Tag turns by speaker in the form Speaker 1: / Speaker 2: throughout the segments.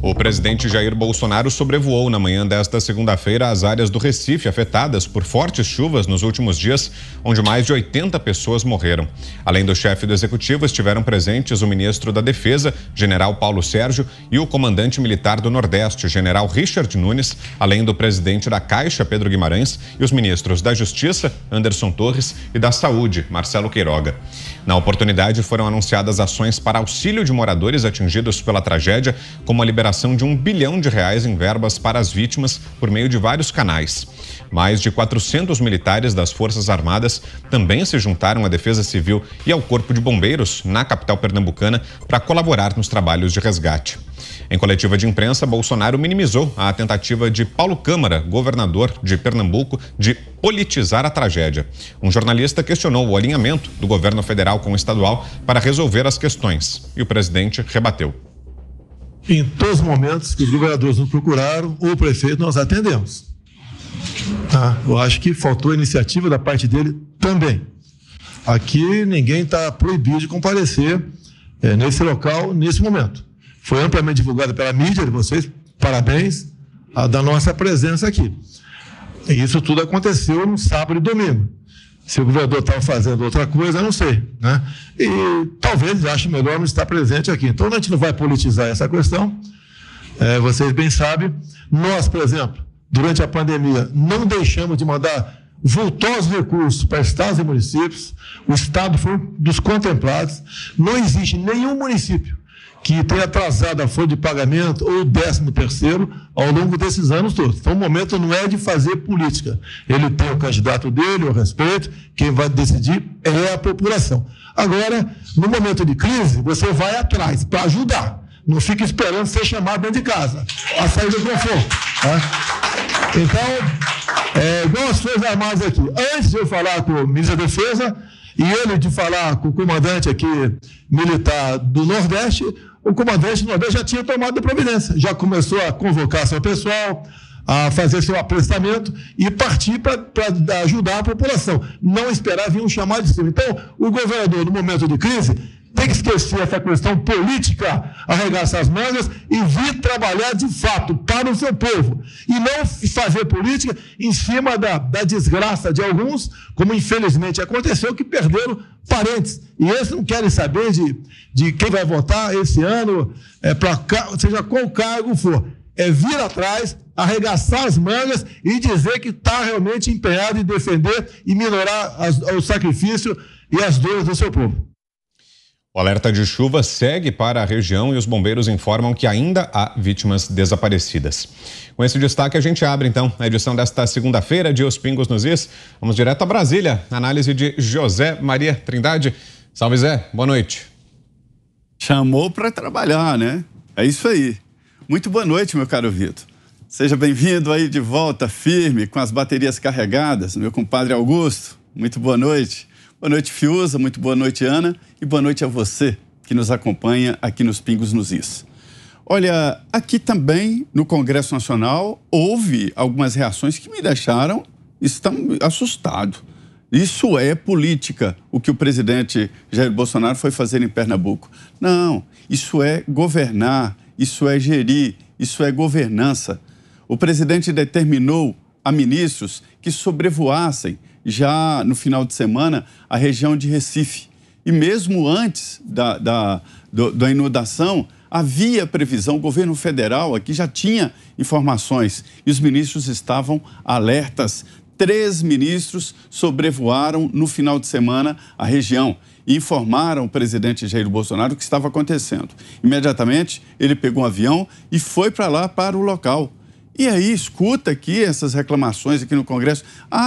Speaker 1: O presidente Jair Bolsonaro sobrevoou na manhã desta segunda-feira as áreas do Recife afetadas por fortes chuvas nos últimos dias, onde mais de 80 pessoas morreram. Além do chefe do executivo, estiveram presentes o ministro da Defesa, general Paulo Sérgio, e o comandante militar do Nordeste, general Richard Nunes, além do presidente da Caixa, Pedro Guimarães, e os ministros da Justiça, Anderson Torres, e da Saúde, Marcelo Queiroga. Na oportunidade, foram anunciadas ações para auxílio de moradores atingidos pela tragédia, como a liberação de R$1 bilhão em verbas para as vítimas por meio de vários canais. Mais de 400 militares das Forças Armadas também se juntaram à Defesa Civil e ao Corpo de Bombeiros, na capital pernambucana, para colaborar nos trabalhos de resgate. Em coletiva de imprensa, Bolsonaro minimizou a tentativa de Paulo Câmara, governador de Pernambuco, de politizar a tragédia. Um jornalista questionou o alinhamento do governo federal com o estadual para resolver as questões. E o presidente rebateu.
Speaker 2: Em todos os momentos que os governadores nos procuraram, ou o prefeito, nós atendemos. Eu acho que faltou iniciativa da parte dele também. Aqui ninguém está proibido de comparecer nesse local, nesse momento. Foi amplamente divulgada pela mídia de vocês, parabéns da nossa presença aqui. E isso tudo aconteceu no sábado e domingo. Se o governador estava fazendo outra coisa, eu não sei, né? E talvez ache melhor não estar presente aqui. Então, a gente não vai politizar essa questão. Vocês bem sabem, nós, por exemplo, durante a pandemia, não deixamos de mandar vultosos recursos para estados e municípios. O estado foi um dos contemplados. Não existe nenhum município que tenha atrasado a folha de pagamento ou o 13º ao longo desses anos todos. Então, o momento não é de fazer política. Ele tem o candidato dele, eu respeito, quem vai decidir é a população. Agora, no momento de crise, você vai atrás para ajudar. Não fica esperando ser chamado dentro de casa. A saída do conforto. Então, igual as Forças Armadas aqui. Antes de eu falar com o ministro da Defesa e ele de falar com o comandante aqui militar do Nordeste, o comandante do Nordeste já tinha tomado a providência, já começou a convocar seu pessoal, a fazer seu aprestamento e partir para ajudar a população. Não esperar vir um chamado de cima. Então, o governador, no momento de crise, tem que esquecer essa questão política, arregaçar as mangas e vir trabalhar de fato para o seu povo. E não fazer política em cima da desgraça de alguns, como infelizmente aconteceu, que perderam parentes. E eles não querem saber de quem vai votar esse ano, seja qual cargo for. É vir atrás, arregaçar as mangas e dizer que está realmente empenhado em defender e minorar o sacrifício e as dores do seu povo.
Speaker 1: O alerta de chuva segue para a região e os bombeiros informam que ainda há vítimas desaparecidas. Com esse destaque, a gente abre, então, a edição desta segunda-feira de Os Pingos nos Is. Vamos direto a Brasília. Análise de José Maria Trindade. Salve, Zé. Boa noite.
Speaker 3: Chamou para trabalhar, né? É isso aí. Muito boa noite, meu caro Vitor. Seja bem-vindo aí de volta, firme, com as baterias carregadas, meu compadre Augusto. Muito boa noite. Boa noite, Fiuza, muito boa noite, Ana, e boa noite a você que nos acompanha aqui nos Pingos nos Is. Olha, aqui também no Congresso Nacional houve algumas reações que me deixaram assustado. Isso é política, o que o presidente Jair Bolsonaro foi fazer em Pernambuco. Não, isso é governar, isso é gerir, isso é governança. O presidente determinou a ministros que sobrevoassem já no final de semana a região de Recife. E mesmo antes da inundação, havia previsão, o governo federal aqui já tinha informações e os ministros estavam alertas. 3 ministros sobrevoaram no final de semana a região e informaram o presidente Jair Bolsonaro o que estava acontecendo. Imediatamente, ele pegou um avião e foi para lá, para o local. E aí, escuta aqui essas reclamações aqui no Congresso.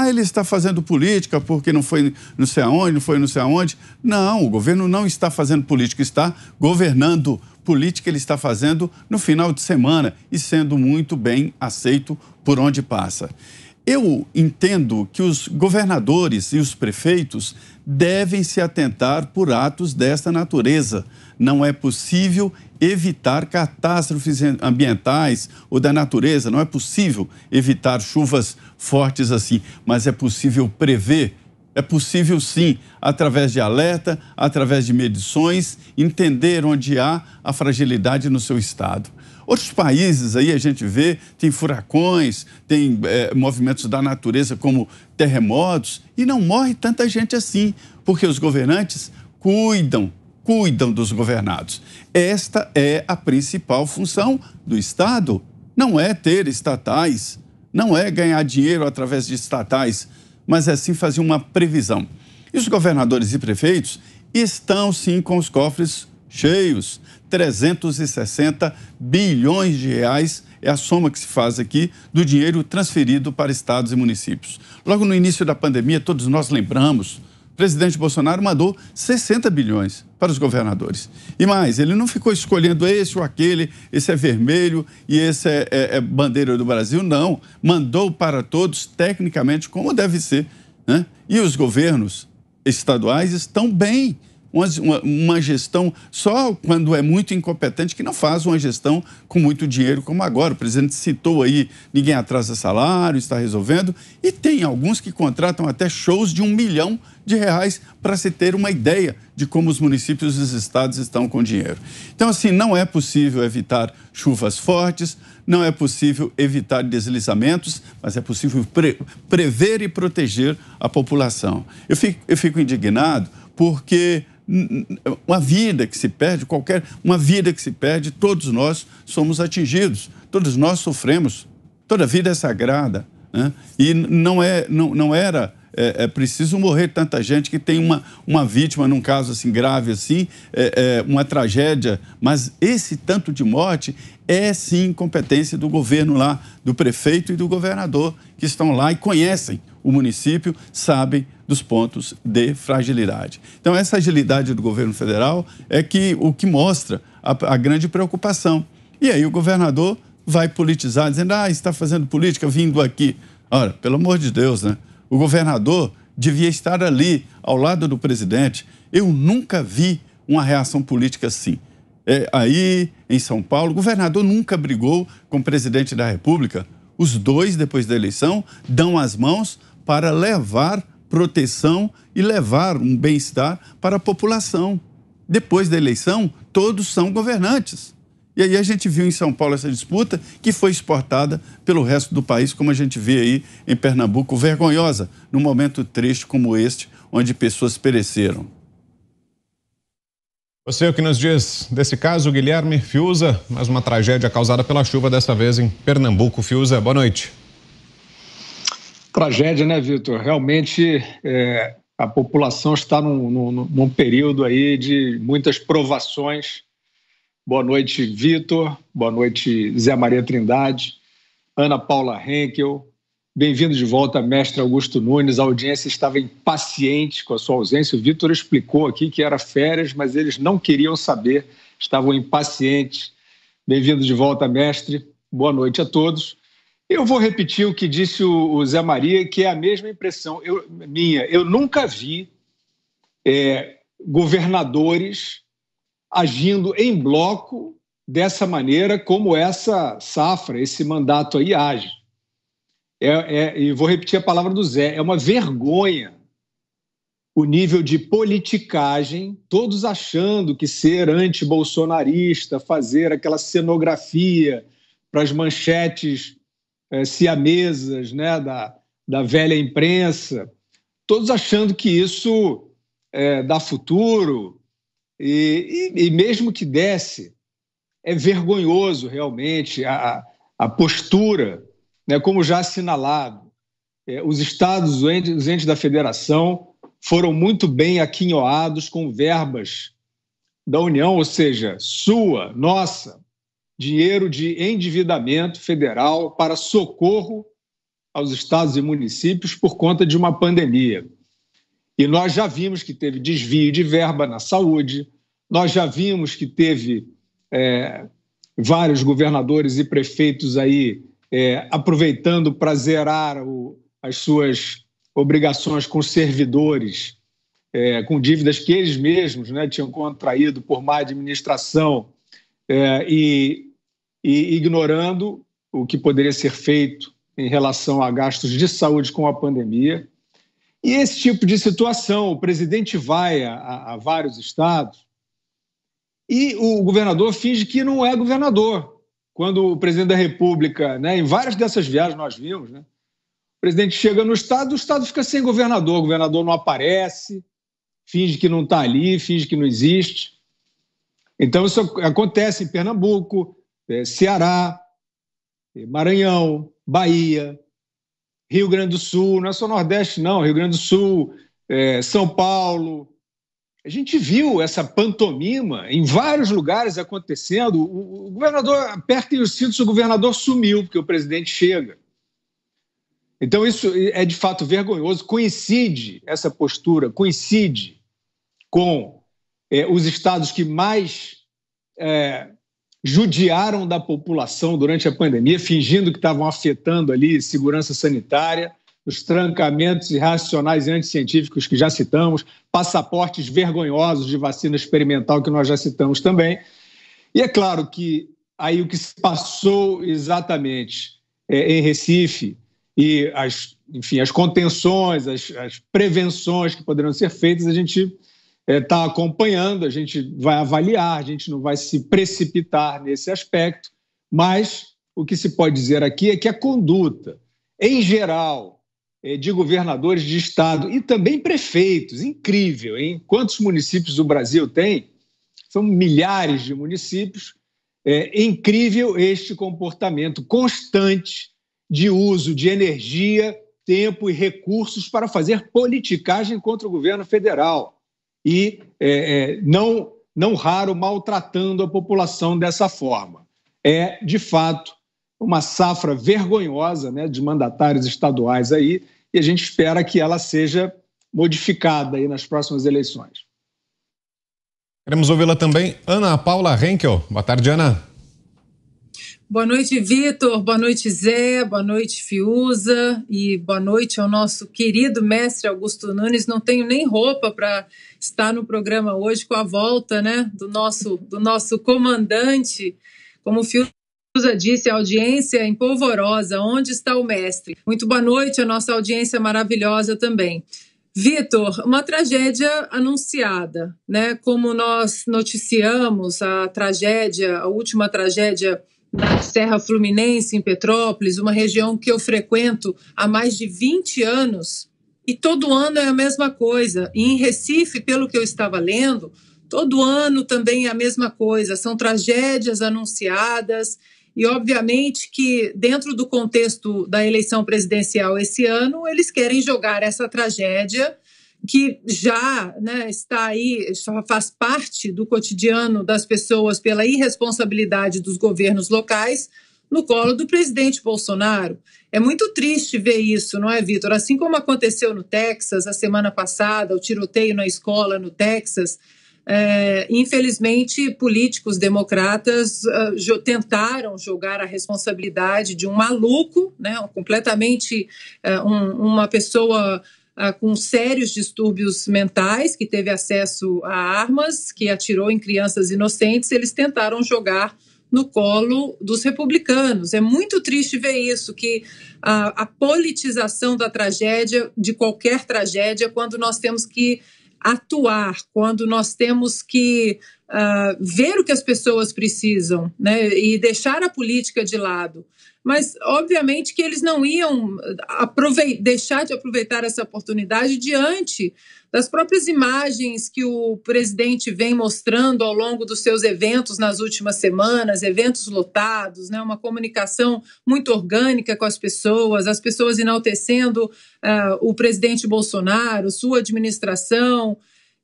Speaker 3: Ele está fazendo política porque não foi não sei aonde, não foi não sei aonde. Não, o governo não está fazendo política, está governando. Política ele está fazendo no final de semana e sendo muito bem aceito por onde passa. Eu entendo que os governadores e os prefeitos devem se atentar por atos desta natureza. Não é possível evitar catástrofes ambientais ou da natureza, não é possível evitar chuvas fortes assim, mas é possível prever É possível, sim, através de alerta, através de medições, entender onde há a fragilidade no seu estado. Outros países aí a gente vê, tem furacões, tem movimentos da natureza como terremotos, e não morre tanta gente assim, porque os governantes cuidam dos governados. Esta é a principal função do Estado. Não é ter estatais, não é ganhar dinheiro através de estatais, mas é sim fazer uma previsão. E os governadores e prefeitos estão sim com os cofres cheios. 360 bilhões de reais é a soma que se faz aqui do dinheiro transferido para estados e municípios. Logo no início da pandemia, todos nós lembramos, o presidente Bolsonaro mandou 60 bilhões para os governadores. E mais, ele não ficou escolhendo esse ou aquele, esse é vermelho e esse é bandeira do Brasil, não. Mandou para todos, tecnicamente, como deve ser, né? E os governos estaduais estão bem. Uma gestão, só quando é muito incompetente, que não faz uma gestão com muito dinheiro como agora. O presidente citou aí, ninguém atrasa salário, está resolvendo. E tem alguns que contratam até shows de R$1 milhão para se ter uma ideia de como os municípios e os estados estão com dinheiro. Então, assim, não é possível evitar chuvas fortes, não é possível evitar deslizamentos, mas é possível prever e proteger a população. Eu fico indignado porque uma vida que se perde, uma vida que se perde, todos nós somos atingidos, todos nós sofremos, toda vida é sagrada, né? E não era preciso morrer tanta gente que tem uma vítima num caso assim grave assim, uma tragédia, mas esse tanto de morte é sim competência do governo lá, do prefeito e do governador, que estão lá e conhecem o município, sabem dos pontos de fragilidade. Então, essa agilidade do governo federal é o que mostra a grande preocupação. E aí o governador vai politizar, dizendo, está fazendo política vindo aqui. Ora, pelo amor de Deus, né? O governador devia estar ali, ao lado do presidente. Eu nunca vi uma reação política assim. Aí, em São Paulo, o governador nunca brigou com o presidente da República. Os dois, depois da eleição, dão as mãos para levar proteção e levar um bem-estar para a população. Depois da eleição, todos são governantes. E aí a gente viu em São Paulo essa disputa que foi exportada pelo resto do país, como a gente vê aí em Pernambuco, vergonhosa, num momento triste como este, onde pessoas pereceram.
Speaker 1: Você, o que nos diz desse caso, Guilherme Fiuza, mais uma tragédia causada pela chuva, dessa vez em Pernambuco. Fiuza, boa noite.
Speaker 4: Tragédia, né, Vitor? Realmente a população está num período aí de muitas provações. Boa noite, Vitor. Boa noite, Zé Maria Trindade, Ana Paula Henkel. Bem-vindo de volta, mestre Augusto Nunes. A audiência estava impaciente com a sua ausência. O Vitor explicou aqui que era férias, mas eles não queriam saber, estavam impacientes. Bem-vindo de volta, mestre. Boa noite a todos. Eu vou repetir o que disse o Zé Maria, que é a mesma impressão minha. Eu nunca vi governadores agindo em bloco dessa maneira como essa safra, esse mandato aí age. E vou repetir a palavra do Zé, é uma vergonha o nível de politicagem, todos achando que ser anti-bolsonarista, fazer aquela cenografia para as manchetes siamesas, né, da velha imprensa, todos achando que isso dá futuro, e mesmo que desse, é vergonhoso realmente a postura, né, como já assinalado. Os estados, os entes da federação foram muito bem aquinhoados com verbas da União, ou seja, sua, nossa, dinheiro de endividamento federal para socorro aos estados e municípios por conta de uma pandemia. E nós já vimos que teve desvio de verba na saúde, nós já vimos que teve vários governadores e prefeitos aí aproveitando para zerar as suas obrigações com servidores, com dívidas que eles mesmos, né, tinham contraído por má administração, e ignorando o que poderia ser feito em relação a gastos de saúde com a pandemia. E esse tipo de situação, o presidente vai a vários estados e o governador finge que não é governador. Quando o presidente da República, né, em várias dessas viagens nós vimos, né, o presidente chega no estado, o estado fica sem governador, o governador não aparece, finge que não está ali, finge que não existe. Então isso acontece em Pernambuco, Ceará, Maranhão, Bahia, Rio Grande do Sul, não é só Nordeste não, Rio Grande do Sul, São Paulo. A gente viu essa pantomima em vários lugares acontecendo. O governador, apertem os cintos, o governador sumiu, porque o presidente chega. Então isso é de fato vergonhoso, essa postura coincide com os estados que mais judiaram da população durante a pandemia, fingindo que estavam afetando ali segurança sanitária, os trancamentos irracionais e anticientíficos que já citamos, passaportes vergonhosos de vacina experimental que nós já citamos também. E é claro que aí o que se passou exatamente em Recife e as contenções, as prevenções que poderão ser feitas, a gente está acompanhando, a gente vai avaliar, a gente não vai se precipitar nesse aspecto, mas o que se pode dizer aqui é que a conduta, em geral, de governadores de estado e também prefeitos, incrível, hein? Quantos municípios o Brasil tem? São milhares de municípios. É incrível este comportamento constante de uso de energia, tempo e recursos para fazer politicagem contra o governo federal. E não raro maltratando a população dessa forma. É, de fato, uma safra vergonhosa, né, de mandatários estaduais aí, e a gente espera que ela seja modificada aí nas próximas eleições.
Speaker 1: Queremos ouvi-la também, Ana Paula Henkel. Boa tarde, Ana.
Speaker 5: Boa noite, Vitor. Boa noite, Zé. Boa noite, Fiuza. E boa noite ao nosso querido mestre Augusto Nunes. Não tenho nem roupa para estar no programa hoje com a volta, né, do nosso comandante. Como o Fiuza disse, a audiência empolvorosa. Onde está o mestre? Muito boa noite à nossa audiência maravilhosa também. Vitor, uma tragédia anunciada, né? Como nós noticiamos a última tragédia na Serra Fluminense, em Petrópolis, uma região que eu frequento há mais de 20 anos, e todo ano é a mesma coisa. E em Recife, pelo que eu estava lendo, todo ano também é a mesma coisa. São tragédias anunciadas, e obviamente que dentro do contexto da eleição presidencial esse ano, eles querem jogar essa tragédia que já, né, está aí, já faz parte do cotidiano das pessoas pela irresponsabilidade dos governos locais, no colo do presidente Bolsonaro. É muito triste ver isso, não é, Vitor? Assim como aconteceu no Texas a semana passada, o tiroteio na escola no Texas, infelizmente políticos democratas tentaram jogar a responsabilidade de um maluco, né, completamente uma pessoa com sérios distúrbios mentais, que teve acesso a armas, que atirou em crianças inocentes. Eles tentaram jogar no colo dos republicanos. É muito triste ver isso, que a politização da tragédia, de qualquer tragédia, quando nós temos que atuar, quando nós temos que ver o que as pessoas precisam, né, e deixar a política de lado. Mas, obviamente, que eles não iam deixar de aproveitar essa oportunidade diante das próprias imagens que o presidente vem mostrando ao longo dos seus eventos nas últimas semanas, eventos lotados, né, uma comunicação muito orgânica com as pessoas enaltecendo o presidente Bolsonaro, sua administração.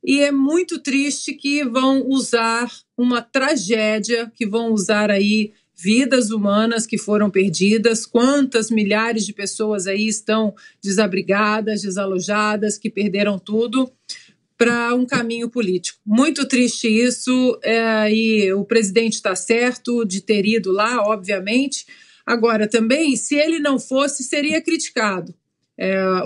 Speaker 5: E é muito triste que vão usar uma tragédia, que vão usar aí vidas humanas que foram perdidas, quantas milhares de pessoas aí estão desabrigadas, desalojadas, que perderam tudo para um caminho político. Muito triste isso, e o presidente está certo de ter ido lá, obviamente. Agora, também, se ele não fosse, seria criticado.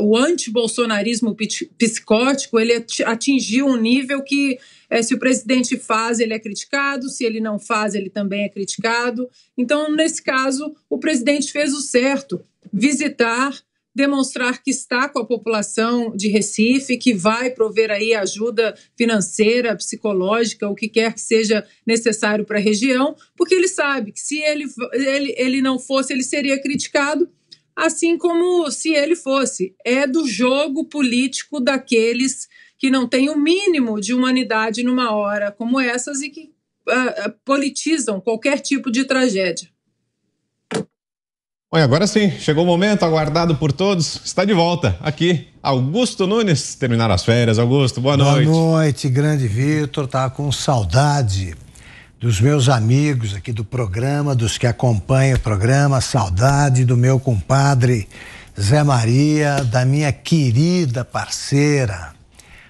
Speaker 5: O antibolsonarismo psicótico, ele atingiu um nível que, se o presidente faz, ele é criticado, se ele não faz, ele também é criticado. Então, nesse caso, o presidente fez o certo, visitar demonstrar que está com a população de Recife, que vai prover aí ajuda financeira, psicológica, o que quer que seja necessário para a região, porque ele sabe que se ele não fosse, ele seria criticado, assim como se ele fosse. É do jogo político daqueles que não têm o mínimo de humanidade numa hora como essas e que politizam qualquer tipo de tragédia.
Speaker 1: Bom, agora sim, chegou o momento aguardado por todos. Está de volta aqui, Augusto Nunes. Terminaram as férias, Augusto, boa noite.
Speaker 6: Boa noite, grande Vitor. Estava com saudade dos meus amigos aqui do programa, dos que acompanham o programa, saudade do meu compadre Zé Maria, da minha querida parceira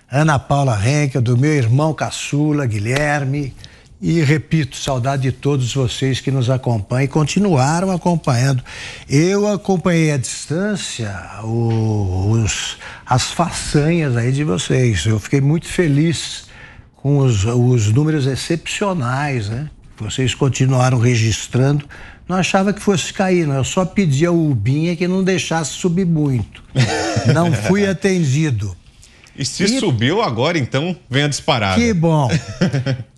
Speaker 6: Ana Paula Henkel, do meu irmão caçula Guilherme. E, repito, saudade de todos vocês que nos acompanham e continuaram acompanhando. Eu acompanhei à distância as façanhas aí de vocês. Eu fiquei muito feliz com os números excepcionais, né? Vocês continuaram registrando. Não achava que fosse cair, não. Eu só pedi ao Ubinha que não deixasse subir muito. Não fui atendido.
Speaker 1: E se subiu agora, então, vem a disparada.
Speaker 6: Que bom.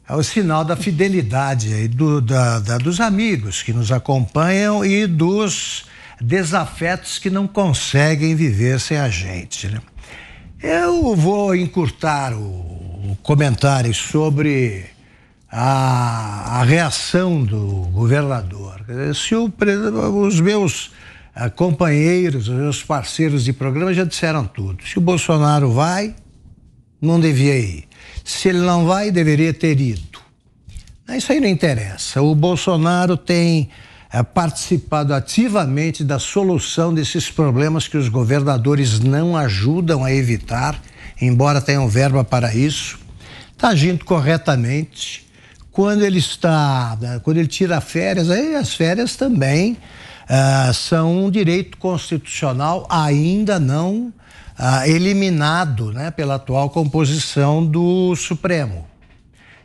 Speaker 6: É o sinal da fidelidade aí dos amigos que nos acompanham e dos desafetos que não conseguem viver sem a gente, né? Eu vou encurtar o comentário sobre a reação do governador. Se os meus companheiros, os meus parceiros de programa já disseram tudo. Se o Bolsonaro vai, não devia ir. Se ele não vai, deveria ter ido. Isso aí não interessa. O Bolsonaro tem participado ativamente da solução desses problemas que os governadores não ajudam a evitar, embora tenham verba para isso. Está agindo corretamente. Quando ele tira férias, aí as férias também são um direito constitucional ainda não eliminado, né, pela atual composição do Supremo.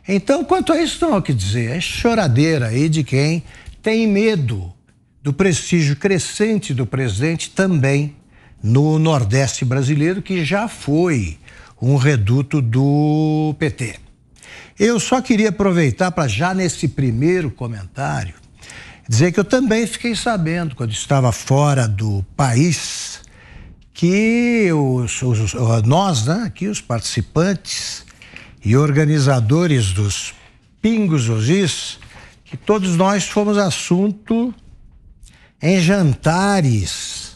Speaker 6: Então, quanto a isso, não há o que dizer. É choradeira aí de quem tem medo do prestígio crescente do presidente também no Nordeste brasileiro, que já foi um reduto do PT. Eu só queria aproveitar para, já nesse primeiro comentário, dizer que eu também fiquei sabendo, quando estava fora do país, que nós, né, aqui os participantes e organizadores dos Pingos dos Is, que todos nós fomos assunto em jantares,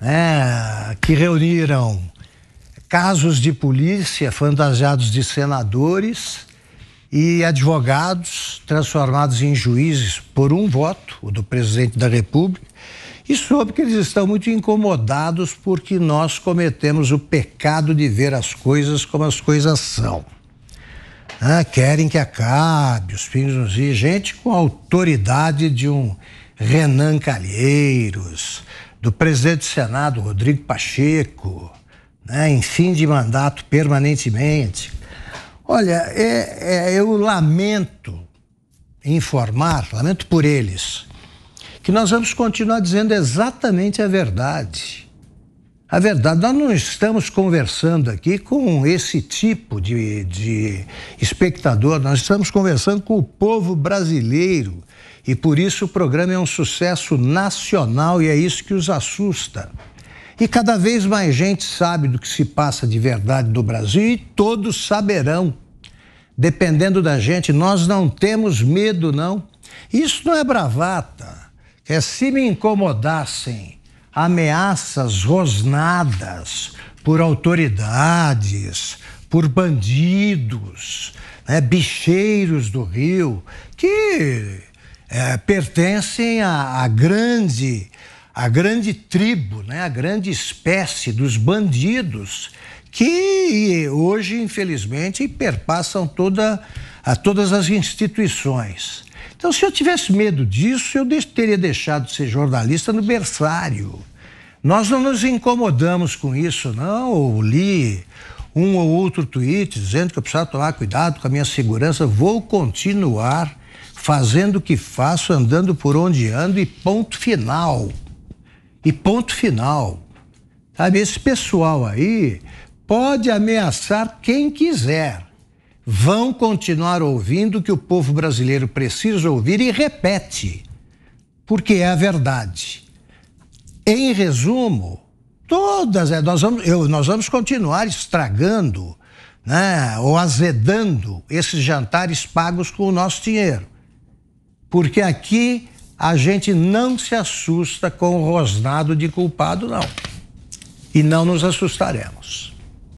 Speaker 6: né, que reuniram casos de polícia fantasiados de senadores e advogados transformados em juízes por um voto, o do presidente da República, e soube que eles estão muito incomodados porque nós cometemos o pecado de ver as coisas como as coisas são. Querem que acabe os Pingos nos Is, gente com a autoridade de um Renan Calheiros, do presidente do Senado, Rodrigo Pacheco, né, em fim de mandato permanentemente. Olha, eu lamento por eles, que nós vamos continuar dizendo exatamente a verdade. A verdade, nós não estamos conversando aqui com esse tipo de espectador, nós estamos conversando com o povo brasileiro e por isso o programa é um sucesso nacional e é isso que os assusta. E cada vez mais gente sabe do que se passa de verdade no Brasil e todos saberão, dependendo da gente. Nós não temos medo, não. Isso não é bravata. Se me incomodassem ameaças rosnadas por autoridades, por bandidos, né, bicheiros do Rio, que pertencem à grande tribo, né, a grande espécie dos bandidos que hoje, infelizmente, perpassam todas as instituições. Então, se eu tivesse medo disso, eu teria deixado de ser jornalista no berçário. Nós não nos incomodamos com isso, não. Eu li um ou outro tweet dizendo que eu precisava tomar cuidado com a minha segurança. Vou continuar fazendo o que faço, andando por onde ando e ponto final. E ponto final. Sabe, esse pessoal aí pode ameaçar quem quiser. Vão continuar ouvindo o que o povo brasileiro precisa ouvir e repete, porque é a verdade. Em resumo, nós vamos continuar estragando, né, ou azedando esses jantares pagos com o nosso dinheiro. Porque aqui a gente não se assusta com o rosnado de culpado, não. E não nos assustaremos.